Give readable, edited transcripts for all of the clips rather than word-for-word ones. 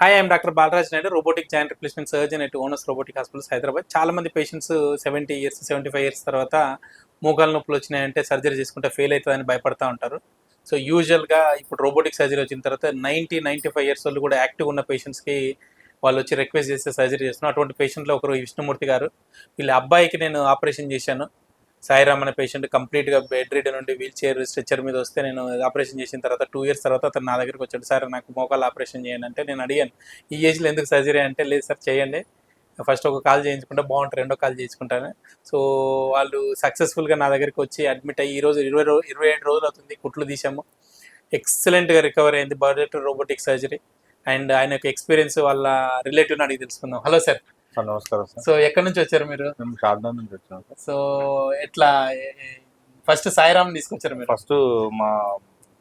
Hi, I'm doctor Balaraj Naidu, robotic joint replacement surgeon at owners robotic hospitals Hyderabad. చాలా మంది patients 70 years 75 years తర్వాత మోకాలు నొప్పులు వచ్చినాయంటే సర్జరీ చేసుకుంటే ఫెయిల్ అవుతుందని భయపడతా ఉంటారు. సో యూజువల్గా ఇప్పుడు రోబోటిక్ సర్జరీ వచ్చిన తర్వాత 95 ఇయర్స్ వాళ్ళు కూడా యాక్టివ్ ఉన్న పేషెంట్స్కి వాళ్ళు వచ్చి రిక్వెస్ట్ చేస్తే సర్జరీ చేస్తున్నాం. అటువంటి పేషెంట్లో ఒకరు విష్ణుమూర్తి గారు. వీళ్ళ అబ్బాయికి నేను ఆపరేషన్ చేశాను. సాయిరామ్ అనే పేషెంట్ కంప్లీట్గా బెడ్ రీడ్ నుండి వీల్ చైర్ స్ట్రెచ్చర్ మీద వస్తే నేను ఆపరేషన్ చేసిన తర్వాత 2 ఇయర్స్ తర్వాత అతను నా దగ్గరికి వచ్చాడు. సార్ నాకు మోకాలు ఆపరేషన్ చేయండి అంటే నేను అడిగాను, ఈ ఏజ్లో ఎందుకు సర్జరీ అంటే, లేదు సార్ చేయండి, ఫస్ట్ ఒక కాల్ చేయించుకుంటే బాగుంటుంది, రెండో కాల్ చేయించుకుంటాను. సో వాళ్ళు సక్సెస్ఫుల్గా నా దగ్గరికి వచ్చి అడ్మిట్ అయ్యి ఈరోజు 27 రోజులు అవుతుంది. కుట్లు తీసాము, ఎక్సలెంట్గా రికవర్ అయింది బర్డెట్ రోబోటిక్ సర్జరీ. అండ్ ఆయన యొక్క ఎక్స్పీరియన్స్ వాళ్ళ రిలేటివ్ని అడిగి తెలుసుకుందాం. Hello sir. నమస్కారం సార్. సో ఎక్కడి నుంచి వచ్చారు మీరు? మేము షార్ట్నగర్ నుంచి వచ్చాము సార్. సో ఎట్లా ఫస్ట్ సాయిరామ్ తీసుకొచ్చారు మీరు? ఫస్ట్ మా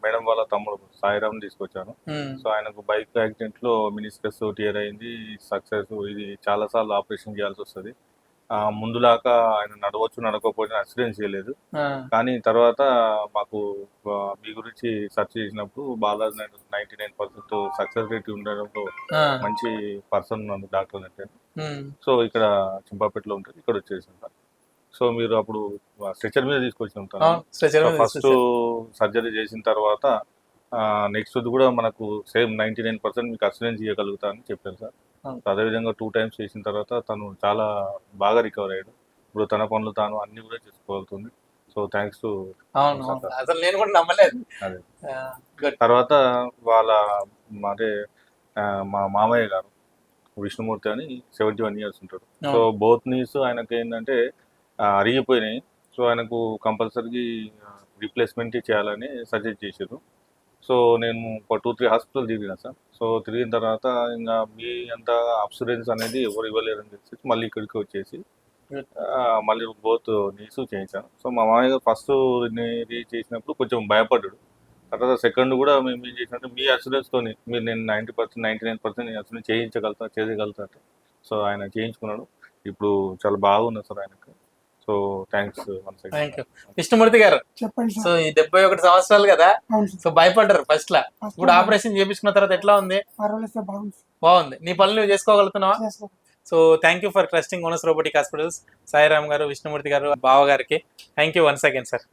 మేడం వాళ్ళ తమ్ముడు సాయిరామ్ తీసుకొచ్చాను. సో ఆయనకు బైక్ యాక్సిడెంట్ లో మినిస్కస్ టియర్ అయింది, సక్సెస్. ఇది చాలా సార్లు ఆపరేషన్ చేయాల్సి వస్తుంది. ముందులాగా ఆయన నడవచ్చు, నడకపోయినా యాక్సిడెంట్ చేయలేదు. కానీ తర్వాత మాకు మీ గురించి సెర్చ్ చేసినప్పుడు బాలాజీ 99% సక్సెస్ రేట్ ఉండడంలో మంచి పర్సన్ ఉన్నాను డాక్టర్ అంటే. సో ఇక్కడ చింపాపేటలో ఉంటుంది, ఇక్కడ వచ్చేసాను. సో మీరు అప్పుడు స్ట్రెచర్ మీద తీసుకొచ్చి ఉంటాను. ఫస్ట్ సర్జరీ చేసిన తర్వాత నెక్స్ట్ కూడా మనకు సేమ్ 99% మీకు అసిస్టెన్స్ చేయగలుగుతా అని చెప్పారు సార్. అదేవిధంగా 2 times చేసిన తర్వాత తను చాలా బాగా రికవర్ అయ్యాడు. ఇప్పుడు తన పనులు తాను అన్ని కూడా చేసుకోగలుగుతుంది. So thanks to. అసలు నేను కూడా నమ్మలేదు. అదే తర్వాత వాళ్ళ అంటే మా మామయ్య గారు విష్ణుమూర్తి అని 71 years ఉంటాడు. సో బోత్ నీస్ ఆయనకి ఏంటంటే అరిగిపోయినాయి. సో ఆయనకు కంపల్సరీ రీప్లేస్మెంట్ చేయాలని సజెస్ట్ చేశారు. సో నేను ఒక 2-3 హాస్పిటల్ తిరిగిన సార్. సో తిరిగిన తర్వాత ఇంకా మీ అంత అబ్సరెన్స్ అనేది ఎవరు ఇవ్వలేరని తెలిసి మళ్ళీ ఇక్కడికి వచ్చేసి మళ్ళీ బోత్ నీసు చేయించాను. సో మా మామయ్య గారు ఫస్ట్ చేసినప్పుడు కొంచెం భయపడ్డాడు. తర్వాత సెకండ్ కూడా మేము ఏం చేసినట్టు మీ అసూరెన్స్తో మీరు నేను 90% 99% అసూరెన్స్ చేయగలుగుతా. సో ఆయన చేయించుకున్నాడు. ఇప్పుడు చాలా బాగున్నది సార్ ఆయనకు. So thanks. విష్ణుమూర్తి గారు చెప్పండి. సో ఈ 71 సంవత్సరాలు కదా, సో భయపడ్డారు ఫస్ట్ లా. ఇప్పుడు ఆపరేషన్ చేయించుకున్న తర్వాత ఎట్లా ఉంది? బాగుంది. నీ పనులు నువ్వు చేసుకోగలుగుతున్నావా? So thank you for trusting owners robotic hospitals. Sairam గారు, విష్ణుమూర్తి గారు, బావ గారికి thank you once again sir.